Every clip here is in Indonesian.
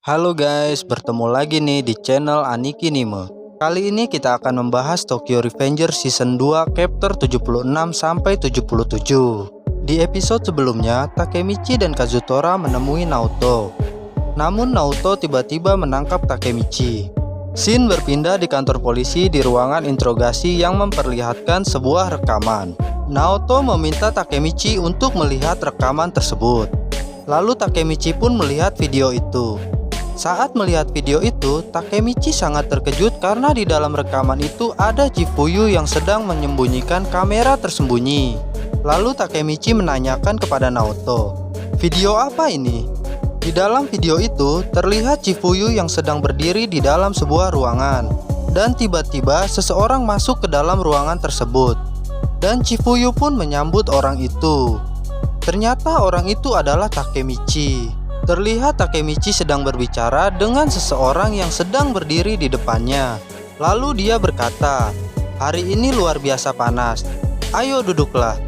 Halo guys, bertemu lagi nih di channel Anikinime. Kali ini kita akan membahas Tokyo Revengers Season 2 Chapter 76-77. Di episode sebelumnya, Takemichi dan Kazutora menemui Naoto. Namun Naoto tiba-tiba menangkap Takemichi. Scene berpindah di kantor polisi di ruangan interogasi yang memperlihatkan sebuah rekaman. Naoto meminta Takemichi untuk melihat rekaman tersebut. Lalu Takemichi pun melihat video itu. Saat melihat video itu, Takemichi sangat terkejut karena di dalam rekaman itu ada Chifuyu yang sedang menyembunyikan kamera tersembunyi. Lalu Takemichi menanyakan kepada Naoto, "Video apa ini?" Di dalam video itu, terlihat Chifuyu yang sedang berdiri di dalam sebuah ruangan. Dan tiba-tiba seseorang masuk ke dalam ruangan tersebut. Dan Chifuyu pun menyambut orang itu. Ternyata orang itu adalah Takemichi. Terlihat Takemichi sedang berbicara dengan seseorang yang sedang berdiri di depannya. Lalu dia berkata, "Hari ini luar biasa panas. Ayo duduklah.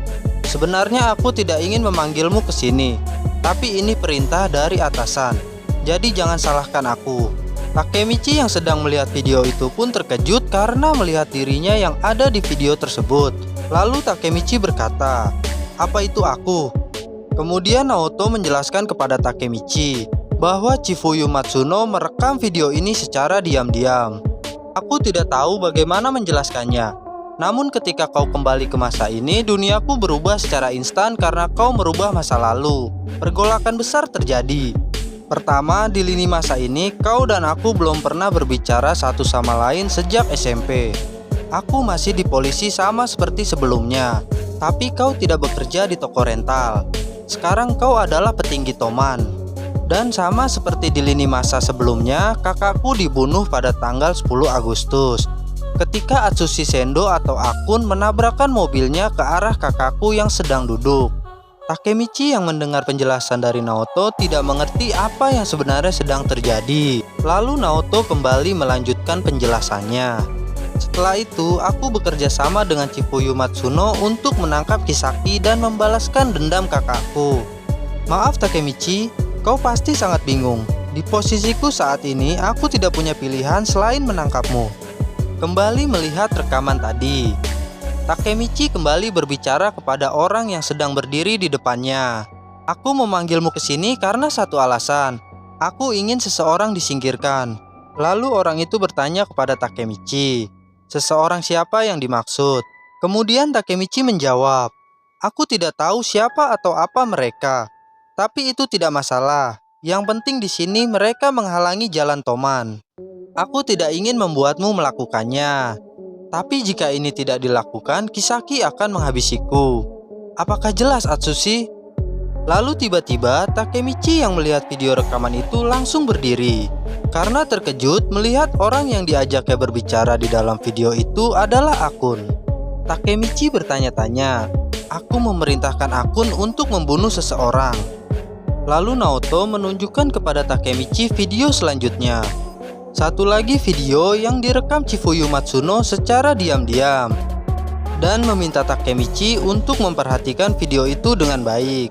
Sebenarnya aku tidak ingin memanggilmu ke sini, tapi ini perintah dari atasan. Jadi jangan salahkan aku." Takemichi yang sedang melihat video itu pun terkejut karena melihat dirinya yang ada di video tersebut. Lalu Takemichi berkata, "Apa itu aku?" Kemudian Naoto menjelaskan kepada Takemichi bahwa Chifuyu Matsuno merekam video ini secara diam-diam. "Aku tidak tahu bagaimana menjelaskannya. Namun ketika kau kembali ke masa ini, duniaku berubah secara instan karena kau merubah masa lalu. Pergolakan besar terjadi. Pertama, di lini masa ini, kau dan aku belum pernah berbicara satu sama lain sejak SMP. Aku masih di polisi sama seperti sebelumnya, tapi kau tidak bekerja di toko rental. Sekarang kau adalah petinggi Toman. Dan sama seperti di lini masa sebelumnya, kakakku dibunuh pada tanggal 10 Agustus ketika Atsushi Sendo atau Akun menabrakkan mobilnya ke arah kakakku yang sedang duduk." Takemichi yang mendengar penjelasan dari Naoto tidak mengerti apa yang sebenarnya sedang terjadi. Lalu Naoto kembali melanjutkan penjelasannya. "Setelah itu, aku bekerja sama dengan Chifuyu Matsuno untuk menangkap Kisaki dan membalaskan dendam kakakku. Maaf Takemichi, kau pasti sangat bingung. Di posisiku saat ini, aku tidak punya pilihan selain menangkapmu." Kembali melihat rekaman tadi, Takemichi kembali berbicara kepada orang yang sedang berdiri di depannya. "Aku memanggilmu ke sini karena satu alasan. Aku ingin seseorang disingkirkan." Lalu orang itu bertanya kepada Takemichi, "Seseorang siapa yang dimaksud?" Kemudian Takemichi menjawab, "Aku tidak tahu siapa atau apa mereka. Tapi itu tidak masalah. Yang penting di sini mereka menghalangi jalan Toman. Aku tidak ingin membuatmu melakukannya. Tapi jika ini tidak dilakukan, Kisaki akan menghabisiku. Apakah jelas Atsushi?" Lalu tiba-tiba Takemichi yang melihat video rekaman itu langsung berdiri karena terkejut melihat orang yang diajaknya berbicara di dalam video itu adalah Akun. Takemichi bertanya-tanya, "Aku memerintahkan Akun untuk membunuh seseorang." Lalu Naoto menunjukkan kepada Takemichi video selanjutnya. Satu lagi video yang direkam Chifuyu Matsuno secara diam-diam dan meminta Takemichi untuk memperhatikan video itu dengan baik.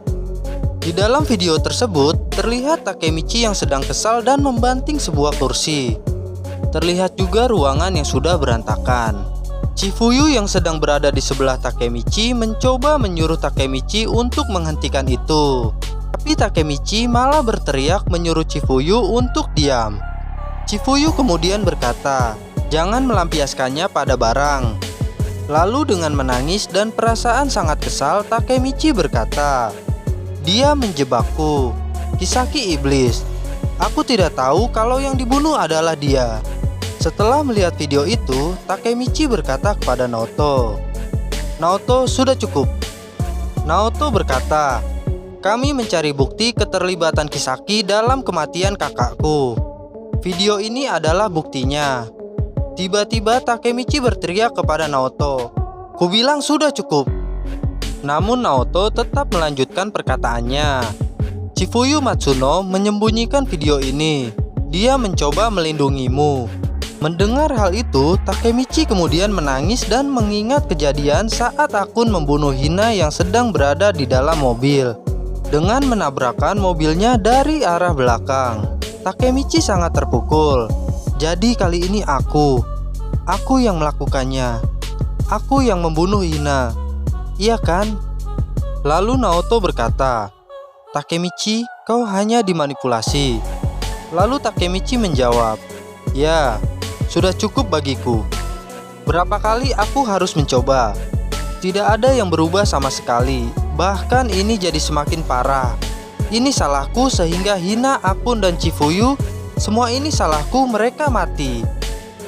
Di dalam video tersebut, terlihat Takemichi yang sedang kesal dan membanting sebuah kursi. Terlihat juga ruangan yang sudah berantakan. Chifuyu yang sedang berada di sebelah Takemichi mencoba menyuruh Takemichi untuk menghentikan itu. Tapi Takemichi malah berteriak menyuruh Chifuyu untuk diam. Chifuyu kemudian berkata, "Jangan melampiaskannya pada barang." Lalu dengan menangis dan perasaan sangat kesal, Takemichi berkata, "Dia menjebakku. Kisaki iblis. Aku tidak tahu kalau yang dibunuh adalah dia." Setelah melihat video itu, Takemichi berkata kepada Naoto, "Naoto, sudah cukup." Naoto berkata, "Kami mencari bukti keterlibatan Kisaki dalam kematian kakakku. Video ini adalah buktinya." Tiba-tiba Takemichi berteriak kepada Naoto, "Kubilang sudah cukup." Namun Naoto tetap melanjutkan perkataannya. "Chifuyu Matsuno menyembunyikan video ini. Dia mencoba melindungimu." Mendengar hal itu, Takemichi kemudian menangis dan mengingat kejadian saat Akun membunuh Hina yang sedang berada di dalam mobil dengan menabrakkan mobilnya dari arah belakang. Takemichi sangat terpukul. Jadi kali ini aku yang melakukannya. Aku yang membunuh Hina. Iya kan? Lalu Naoto berkata, Takemichi, kau hanya dimanipulasi. Lalu Takemichi menjawab, ya, sudah cukup bagiku. Berapa kali aku harus mencoba? Tidak ada yang berubah sama sekali. Bahkan ini jadi semakin parah. Ini salahku sehingga Hina, Akun, dan Chifuyu, semua ini salahku, mereka mati.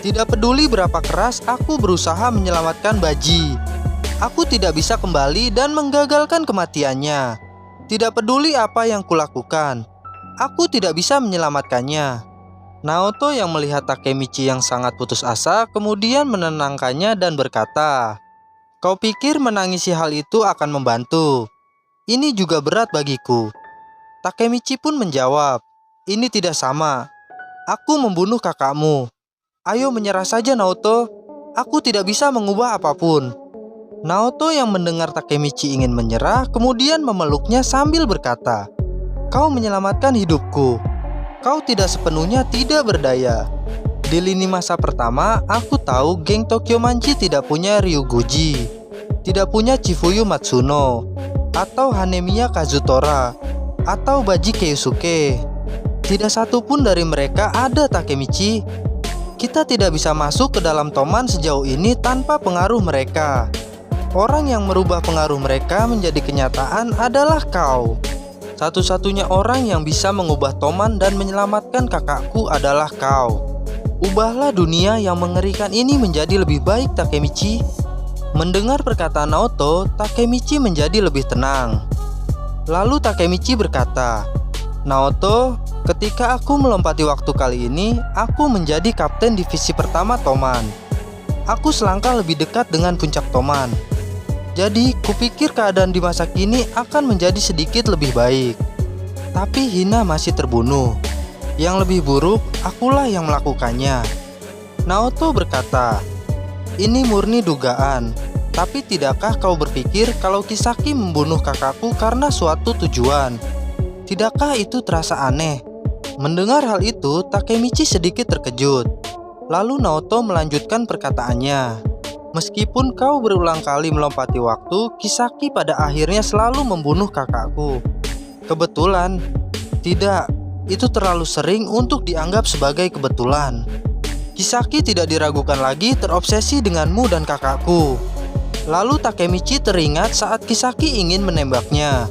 Tidak peduli berapa keras aku berusaha menyelamatkan Baji. Aku tidak bisa kembali dan menggagalkan kematiannya. Tidak peduli apa yang kulakukan, aku tidak bisa menyelamatkannya. Naoto yang melihat Takemichi yang sangat putus asa kemudian menenangkannya dan berkata, kau pikir menangisi hal itu akan membantu? Ini juga berat bagiku. Takemichi pun menjawab, ini tidak sama. Aku membunuh kakakmu. Ayo menyerah saja Naoto. Aku tidak bisa mengubah apapun. Naoto yang mendengar Takemichi ingin menyerah kemudian memeluknya sambil berkata, kau menyelamatkan hidupku. Kau tidak sepenuhnya tidak berdaya. Di lini masa pertama, aku tahu geng Tokyo Manji tidak punya Ryuguji, tidak punya Chifuyu Matsuno, atau Hanemiya Kazutora, atau Baji Keisuke. Tidak satu pun dari mereka ada Takemichi. Kita tidak bisa masuk ke dalam Toman sejauh ini tanpa pengaruh mereka. Orang yang merubah pengaruh mereka menjadi kenyataan adalah kau. Satu-satunya orang yang bisa mengubah Toman dan menyelamatkan kakakku adalah kau. Ubahlah dunia yang mengerikan ini menjadi lebih baik, Takemichi. Mendengar perkataan Naoto, Takemichi menjadi lebih tenang. Lalu Takemichi berkata, Naoto, ketika aku melompati waktu kali ini, aku menjadi kapten divisi pertama Toman. Aku selangkah lebih dekat dengan puncak Toman. Jadi, kupikir keadaan di masa kini akan menjadi sedikit lebih baik. Tapi Hina masih terbunuh. Yang lebih buruk, akulah yang melakukannya. Naoto berkata, ini murni dugaan. Tapi tidakkah kau berpikir kalau Kisaki membunuh kakakku karena suatu tujuan? Tidakkah itu terasa aneh? Mendengar hal itu, Takemichi sedikit terkejut. Lalu Naoto melanjutkan perkataannya. Meskipun kau berulang kali melompati waktu, Kisaki pada akhirnya selalu membunuh kakakku. Kebetulan? Tidak, itu terlalu sering untuk dianggap sebagai kebetulan. Kisaki tidak diragukan lagi terobsesi denganmu dan kakakku. Lalu Takemichi teringat saat Kisaki ingin menembaknya.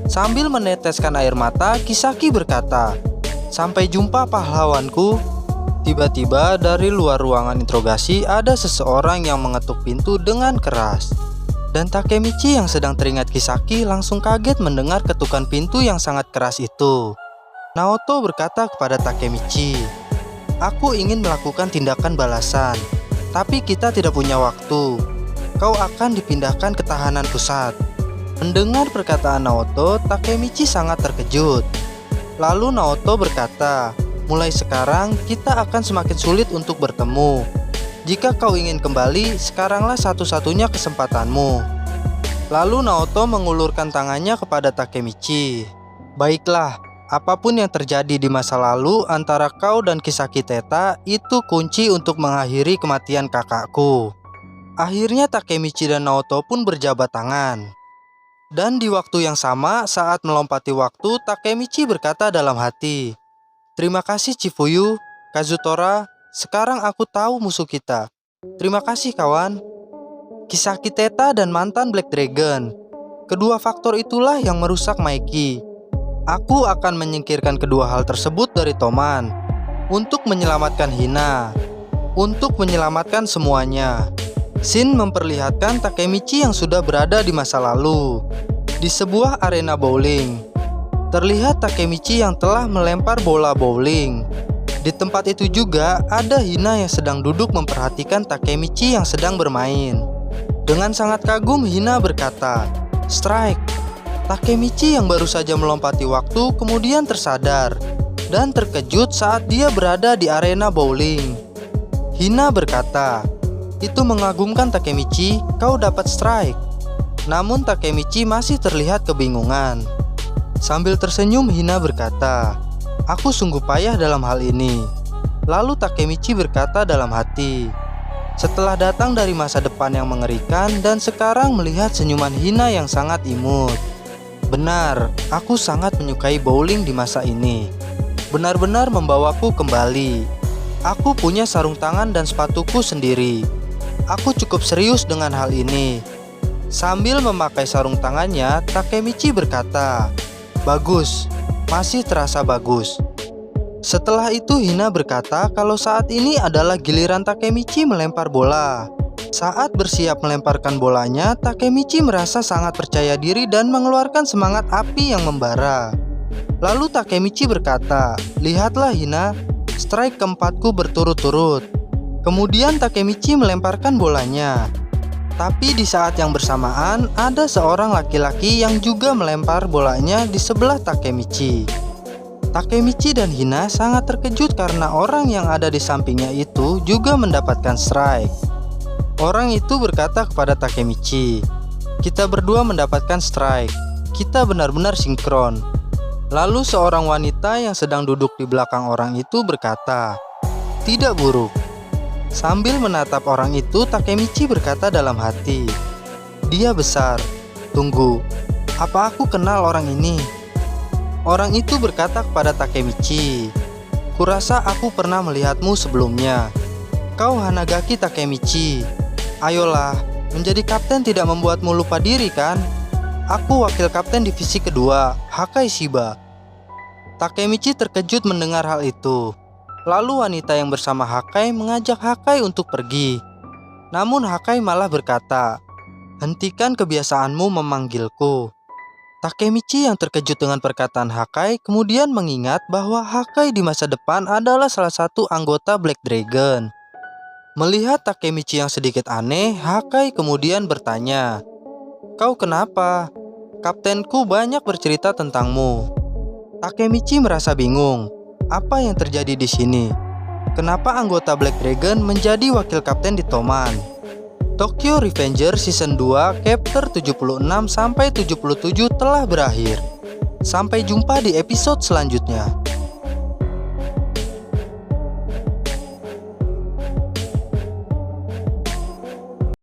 Sambil meneteskan air mata, Kisaki berkata, sampai jumpa pahlawanku. Tiba-tiba dari luar ruangan interogasi ada seseorang yang mengetuk pintu dengan keras. Dan Takemichi yang sedang teringat Kisaki langsung kaget mendengar ketukan pintu yang sangat keras itu. Naoto berkata kepada Takemichi, aku ingin melakukan tindakan balasan, tapi kita tidak punya waktu. Kau akan dipindahkan ke tahanan pusat. Mendengar perkataan Naoto, Takemichi sangat terkejut. Lalu Naoto berkata, mulai sekarang kita akan semakin sulit untuk bertemu. Jika kau ingin kembali, sekaranglah satu-satunya kesempatanmu. Lalu Naoto mengulurkan tangannya kepada Takemichi. Baiklah, apapun yang terjadi di masa lalu antara kau dan Kisaki Teta, itu kunci untuk mengakhiri kematian kakakku. Akhirnya Takemichi dan Naoto pun berjabat tangan. Dan di waktu yang sama, saat melompati waktu, Takemichi berkata dalam hati, terima kasih Chifuyu, Kazutora, sekarang aku tahu musuh kita. Terima kasih kawan. Kisaki Teta dan mantan Black Dragon. Kedua faktor itulah yang merusak Maiki. Aku akan menyingkirkan kedua hal tersebut dari Toman. Untuk menyelamatkan Hina. Untuk menyelamatkan semuanya. Shin memperlihatkan Takemichi yang sudah berada di masa lalu. Di sebuah arena bowling. Terlihat Takemichi yang telah melempar bola bowling. Di tempat itu juga ada Hina yang sedang duduk memperhatikan Takemichi yang sedang bermain. Dengan sangat kagum Hina berkata, strike. Takemichi yang baru saja melompati waktu kemudian tersadar dan terkejut saat dia berada di arena bowling. Hina berkata, itu mengagumkan Takemichi, kau dapat strike. Namun Takemichi masih terlihat kebingungan. Sambil tersenyum Hina berkata, Aku sungguh payah dalam hal ini. Lalu Takemichi berkata dalam hati, setelah datang dari masa depan yang mengerikan dan sekarang melihat senyuman Hina yang sangat imut. Benar, aku sangat menyukai bowling di masa ini. Benar-benar membawaku kembali. Aku punya sarung tangan dan sepatuku sendiri. Aku cukup serius dengan hal ini. Sambil memakai sarung tangannya, Takemichi berkata, bagus, masih terasa bagus. Setelah itu Hina berkata kalau saat ini adalah giliran Takemichi melempar bola. Saat bersiap melemparkan bolanya, Takemichi merasa sangat percaya diri dan mengeluarkan semangat api yang membara. Lalu Takemichi berkata, lihatlah Hina, strike keempatku berturut-turut. Kemudian Takemichi melemparkan bolanya. Tapi di saat yang bersamaan, ada seorang laki-laki yang juga melempar bolanya di sebelah Takemichi. Takemichi dan Hina sangat terkejut karena orang yang ada di sampingnya itu juga mendapatkan strike. Orang itu berkata kepada Takemichi, kita berdua mendapatkan strike, kita benar-benar sinkron. Lalu seorang wanita yang sedang duduk di belakang orang itu berkata, tidak buruk. Sambil menatap orang itu, Takemichi berkata dalam hati, dia besar, tunggu, apa aku kenal orang ini? Orang itu berkata kepada Takemichi, kurasa aku pernah melihatmu sebelumnya. Kau Hanagaki Takemichi. Ayolah, menjadi kapten tidak membuatmu lupa diri kan? Aku wakil kapten divisi kedua, Hakai Shiba. Takemichi terkejut mendengar hal itu. Lalu wanita yang bersama Hakai mengajak Hakai untuk pergi. Namun Hakai malah berkata, hentikan kebiasaanmu memanggilku. Takemichi yang terkejut dengan perkataan Hakai kemudian mengingat bahwa Hakai di masa depan adalah salah satu anggota Black Dragon. Melihat Takemichi yang sedikit aneh, Hakai kemudian bertanya, kau kenapa? Kaptenku banyak bercerita tentangmu. Takemichi merasa bingung. Apa yang terjadi di sini? Kenapa anggota Black Dragon menjadi wakil kapten di Toman? Tokyo Revenger Season 2 Chapter 76-77 telah berakhir. Sampai jumpa di episode selanjutnya.